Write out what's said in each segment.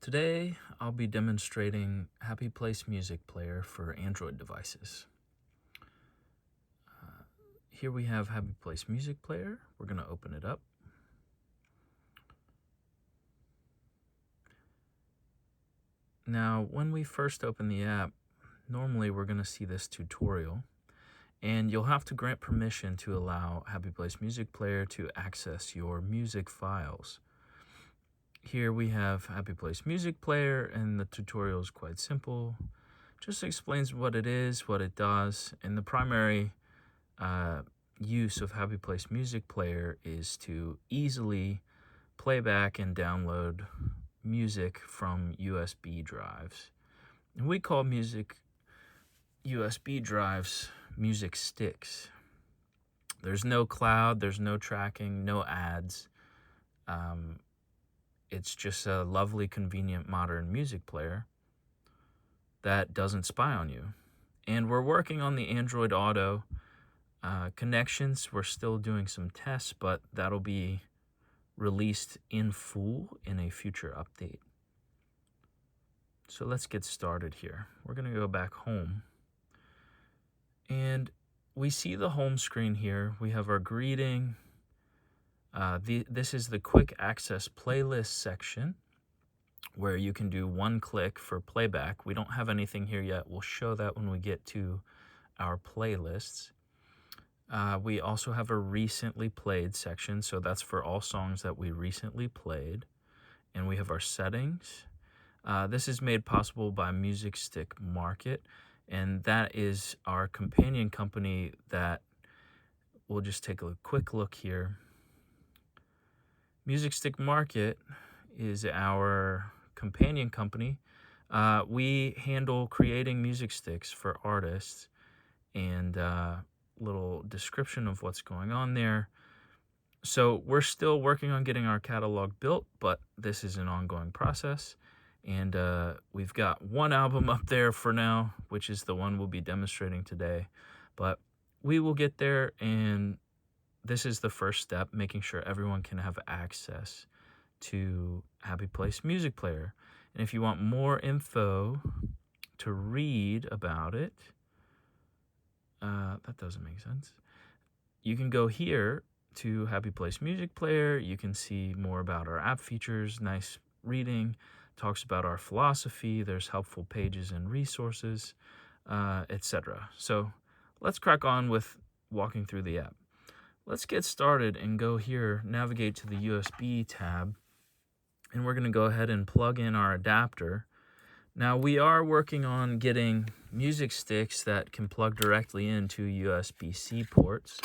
Today, I'll be demonstrating Happy Place Music Player for Android devices. Here we have Happy Place Music Player. We're going to open it up. Now, when we first open the app, normally we're going to see this tutorial, and you'll have to grant permission to allow Happy Place Music Player to access your music files. Here we have Happy Place Music Player, and the tutorial is quite simple. Just explains what it is, what it does, and the primary use of Happy Place Music Player is to easily play back and download music from USB drives. And we call music USB drives music sticks. There's no cloud, there's no tracking, no ads. It's just a lovely, convenient, modern music player that doesn't spy on you. And we're working on the Android Auto connections. We're still doing some tests, but that'll be released in full in a future update. So let's get started here. We're going to go back home. And we see the home screen here. We have our greeting. This is the quick access playlist section where you can do one click for playback. We don't have anything here yet. We'll show that when we get to our playlists. We also have a recently played section, so that's for all songs that we recently played. And we have our settings. This is made possible by Music Stick Market, and that is our companion company that we'll just take a quick look here. Music Stick Market is our companion company. We handle creating music sticks for artists, and little description of what's going on there. So we're still working on getting our catalog built, but this is an ongoing process. And we've got one album up there for now, which is the one we'll be demonstrating today. But we will get there, and this is the first step, making sure everyone can have access to Happy Place Music Player. And if you want more info to read about it, that doesn't make sense. You can go here to Happy Place Music Player. You can see more about our app features, nice reading, talks about our philosophy. There's helpful pages and resources, etc. So let's crack on with walking through the app. Let's get started and go here, navigate to the USB tab, and we're going to go ahead and plug in our adapter. Now, we are working on getting music sticks that can plug directly into USB-C ports,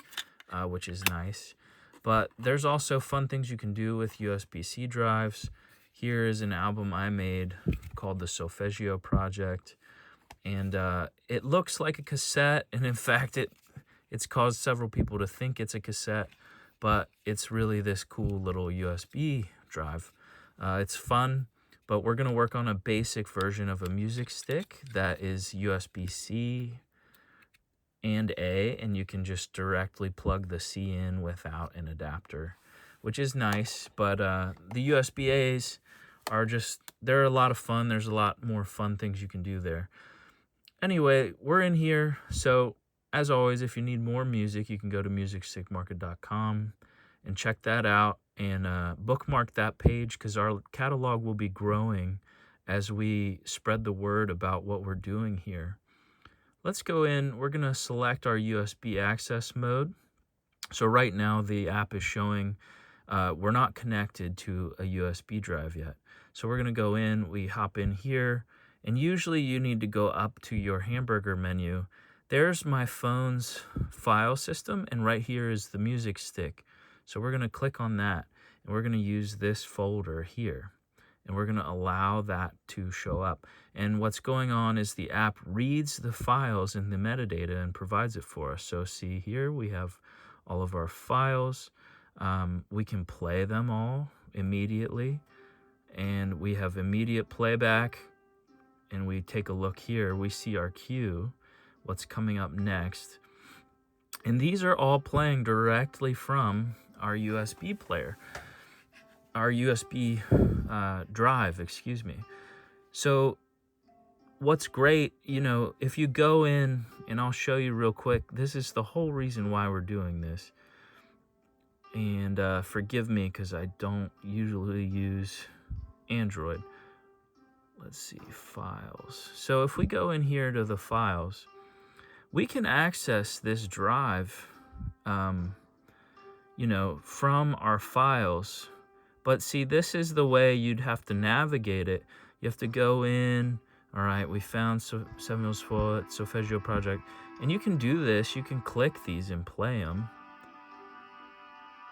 which is nice. But there's also fun things you can do with USB-C drives. Here is an album I made called the Solfeggio Project, and it looks like a cassette, and in fact, it's caused several people to think it's a cassette, but it's really this cool little USB drive. It's fun, but we're going to work on a basic version of a music stick that is USB-C and A, and you can just directly plug the C in without an adapter, which is nice. But the USB-As are they're a lot of fun. There's a lot more fun things you can do there. Anyway, we're in here, so as always, if you need more music, you can go to musicstickmarket.com and check that out and bookmark that page, because our catalog will be growing as we spread the word about what we're doing here. Let's go in. We're going to select our USB access mode. So right now the app is showing we're not connected to a USB drive yet. So we're going to go in, we hop in here, and usually you need to go up to your hamburger menu. There's my phone's file system, and right here is the music stick. So we're going to click on that, and we're going to use this folder here, and we're going to allow that to show up. And what's going on is the app reads the files in the metadata and provides it for us. So see here, we have all of our files. We can play them all immediately, and we have immediate playback. And we take a look here, we see our queue, what's coming up next. And these are all playing directly from our USB player. our USB drive, excuse me. So what's great, if you go in, and I'll show you real quick, this is the whole reason why we're doing this. And forgive me because I don't usually use Android. Let's see, files. So if we go in here to the files, we can access this drive, from our files. But see, this is the way you'd have to navigate it. You have to go in. All right, we found 704 Solfeggio project. And you can do this. You can click these and play them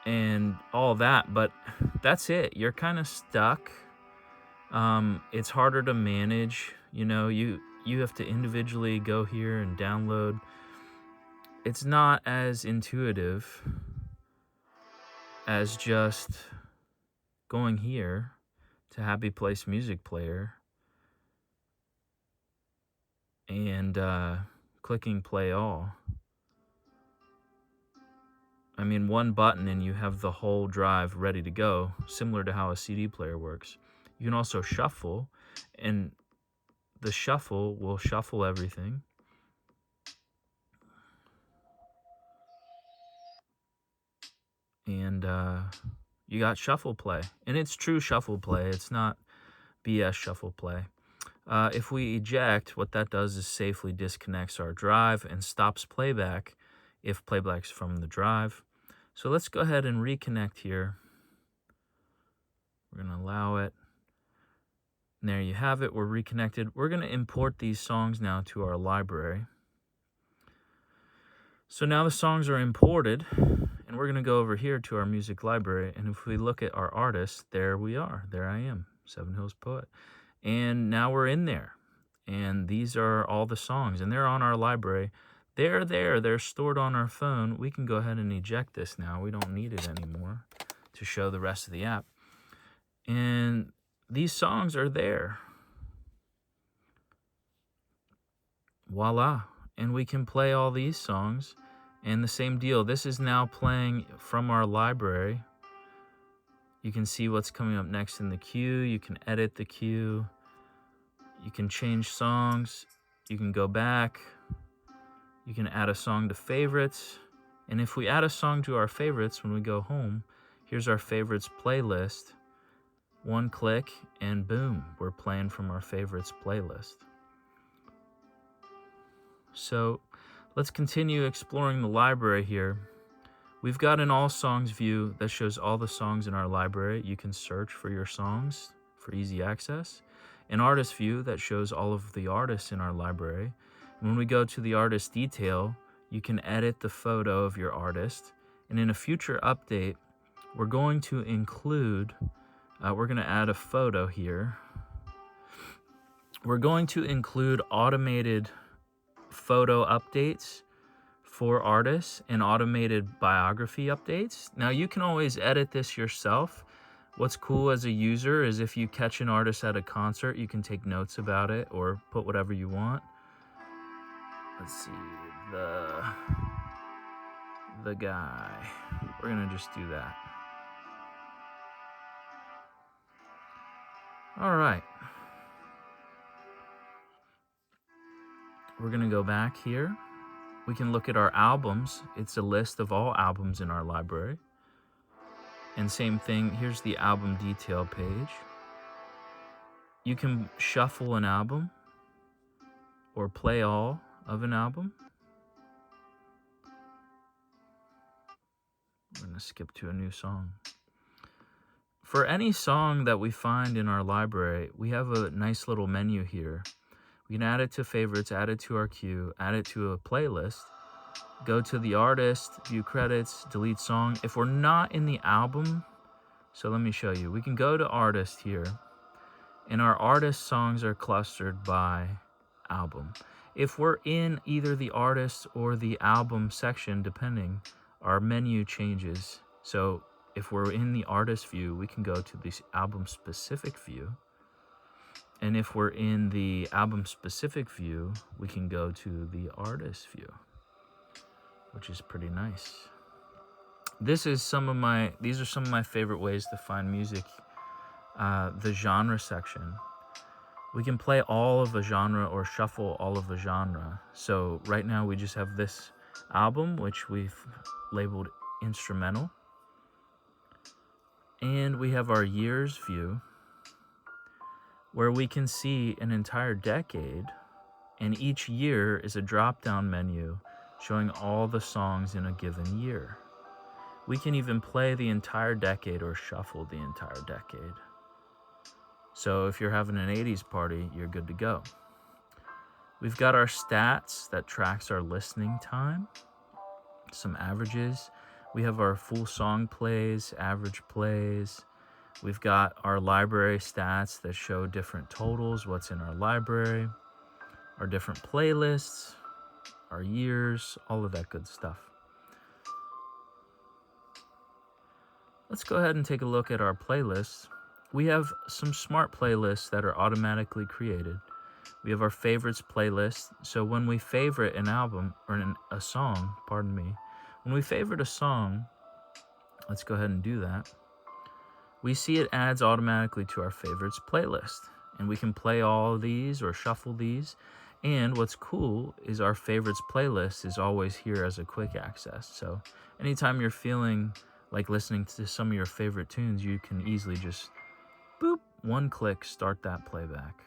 and all that. But that's it. You're kind of stuck. It's harder to manage. You have to individually go here and download. It's not as intuitive as just going here to Happy Place Music Player and clicking play all. I mean, one button and you have the whole drive ready to go, similar to how a CD player works. You can also shuffle, and the shuffle will shuffle everything. And you got shuffle play, and it's true shuffle play. It's not BS shuffle play. If we eject, what that does is safely disconnects our drive and stops playback if playback's from the drive. So let's go ahead and reconnect here. We're going to allow it. And there you have it. We're reconnected. We're going to import these songs now to our library. So now the songs are imported, and we're going to go over here to our music library. And if we look at our artist, there we are. There I am, Seven Hills Poet. And now we're in there. And these are all the songs, and they're on our library. They're there. They're stored on our phone. We can go ahead and eject this now. We don't need it anymore to show the rest of the app. And these songs are there. Voila. And we can play all these songs. And the same deal. This is now playing from our library. You can see what's coming up next in the queue. You can edit the queue. You can change songs. You can go back. You can add a song to favorites. And if we add a song to our favorites when we go home, here's our favorites playlist. One click and boom, we're playing from our favorites playlist. So let's continue exploring the library here. We've got an all songs view that shows all the songs in our library. You can search for your songs for easy access. An artist view that shows all of the artists in our library. When we go to the artist detail, you can edit the photo of your artist. And in a future update, we're going to include, we're going to add a photo here. We're going to include automated photo updates for artists and automated biography updates. Now, you can always edit this yourself. What's cool as a user is if you catch an artist at a concert, you can take notes about it or put whatever you want. Let's see, the guy. We're gonna just do that. All right. We're gonna go back here. We can look at our albums. It's a list of all albums in our library. And same thing, here's the album detail page. You can shuffle an album or play all of an album. We're going to skip to a new song. For any song that we find in our library, we have a nice little menu here. We can add it to favorites, add it to our queue, add it to a playlist, go to the artist, view credits, delete song. If we're not in the album, so let me show you. We can go to artist here, and our artist songs are clustered by album. If we're in either the artist or the album section, depending, our menu changes. So if we're in the artist view, we can go to this album specific view. And if we're in the album specific view, we can go to the artist view, which is pretty nice. these are some of my favorite ways to find music. The genre section. We can play all of a genre or shuffle all of a genre. So right now we just have this album, which we've labeled instrumental. And we have our years view, where we can see an entire decade, and each year is a drop-down menu showing all the songs in a given year. We can even play the entire decade or shuffle the entire decade. So if you're having an 80s party, you're good to go. We've got our stats that tracks our listening time, some averages. We have our full song plays, average plays. We've got our library stats that show different totals, what's in our library, our different playlists, our years, all of that good stuff. Let's go ahead and take a look at our playlists. We have some smart playlists that are automatically created. We have our favorites playlist. So when we favorite an album or a song, when we favorite a song, let's go ahead and do that. We see it adds automatically to our favorites playlist, and we can play all of these or shuffle these. And what's cool is our favorites playlist is always here as a quick access. So anytime you're feeling like listening to some of your favorite tunes, you can easily just boop, one click, start that playback.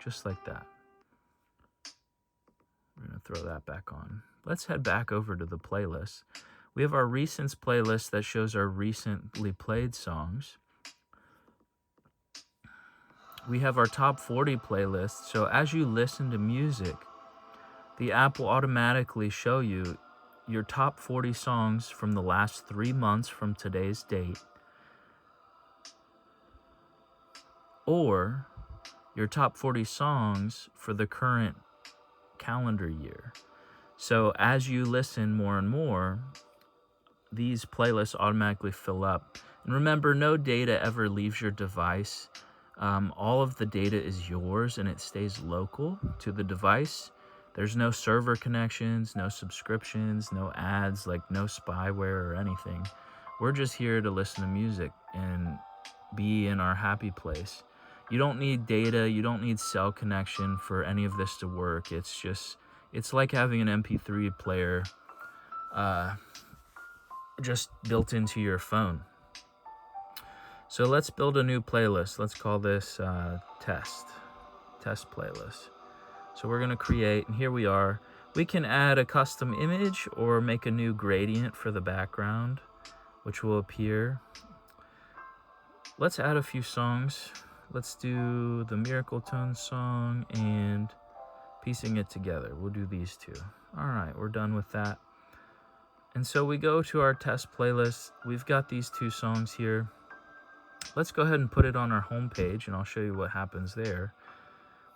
Just like that. We're going to throw that back on. Let's head back over to the playlist. We have our recents playlist that shows our recently played songs. We have our top 40 playlist. So as you listen to music, the app will automatically show you your top 40 songs from the last 3 months from today's date, or your top 40 songs for the current calendar year. So as you listen more and more, these playlists automatically fill up. And remember, no data ever leaves your device. All of the data is yours and it stays local to the device. There's no server connections, no subscriptions, no ads, like no spyware or anything. We're just here to listen to music and be in our happy place. You don't need data, you don't need cell connection for any of this to work. It's like having an MP3 player just built into your phone. So let's build a new playlist. Let's call this test playlist. So we're going to create, and here we are. We can add a custom image or make a new gradient for the background, which will appear. Let's add a few songs. Let's do the Miracle Tone song and Piecing It Together. We'll do these two. All right, we're done with that. And so we go to our test playlist. We've got these two songs here. Let's go ahead and put it on our home page, and I'll show you what happens there.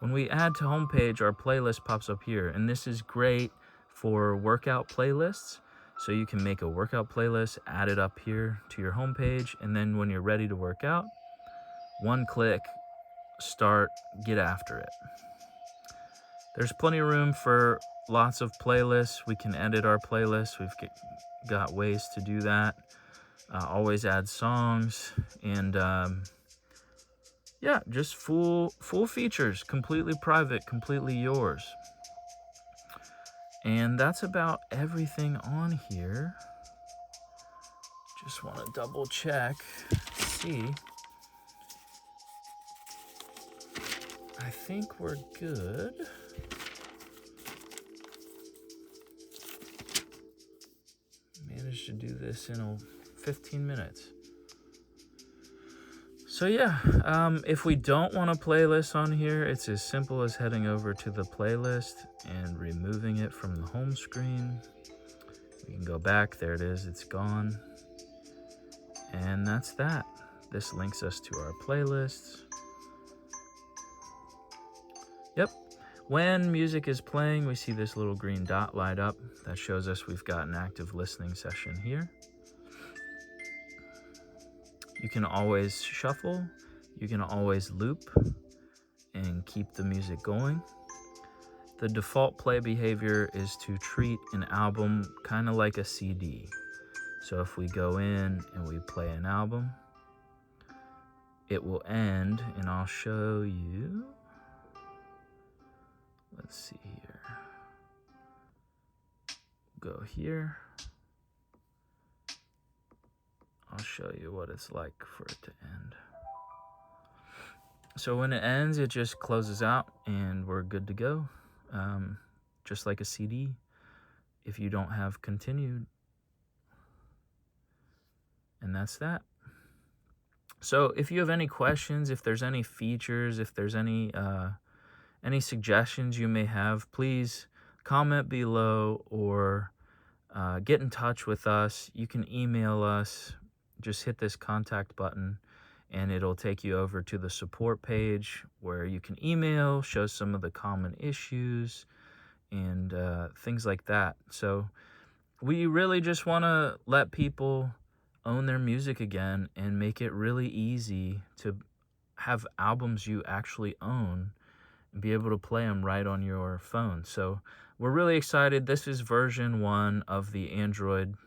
When we add to homepage, our playlist pops up here, and this is great for workout playlists. So you can make a workout playlist, add it up here to your homepage, and then when you're ready to work out, one click, start, get after it. There's plenty of room for lots of playlists. We can edit our playlists. We've got ways to do that. Always add songs, and yeah, just full features, completely private, completely yours. And that's about everything on here. Just want to double check, see. I think we're good. Managed to do this in 15 minutes. So yeah, if we don't want a playlist on here, it's as simple as heading over to the playlist and removing it from the home screen. We can go back, there it is, it's gone. And that's that. This links us to our playlists. Yep, when music is playing, we see this little green dot light up. That shows us we've got an active listening session here. You can always shuffle, you can always loop and keep the music going. The default play behavior is to treat an album kind of like a CD. So if we go in and we play an album, it will end, and I'll show you. Let's see here. Go here. I'll show you what it's like for it to end. So when it ends, it just closes out and we're good to go. Just like a CD, if you don't have continued. And that's that. So if you have any questions, if there's any features, if there's any suggestions you may have, please comment below or get in touch with us. You can email us. Just hit this contact button and it'll take you over to the support page where you can email, show some of the common issues and things like that. So we really just want to let people own their music again and make it really easy to have albums you actually own and be able to play them right on your phone. So we're really excited. This is version 1 of the Android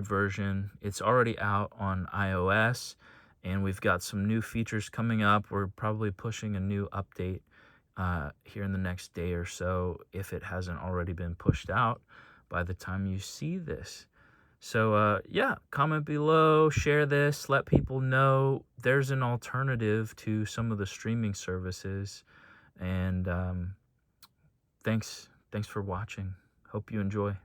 version. It's already out on iOS, and we've got some new features coming up. We're probably pushing a new update here in the next day or so, if it hasn't already been pushed out by the time you see this. So yeah, comment below, share this, let people know there's an alternative to some of the streaming services. And thanks for watching. Hope you enjoy.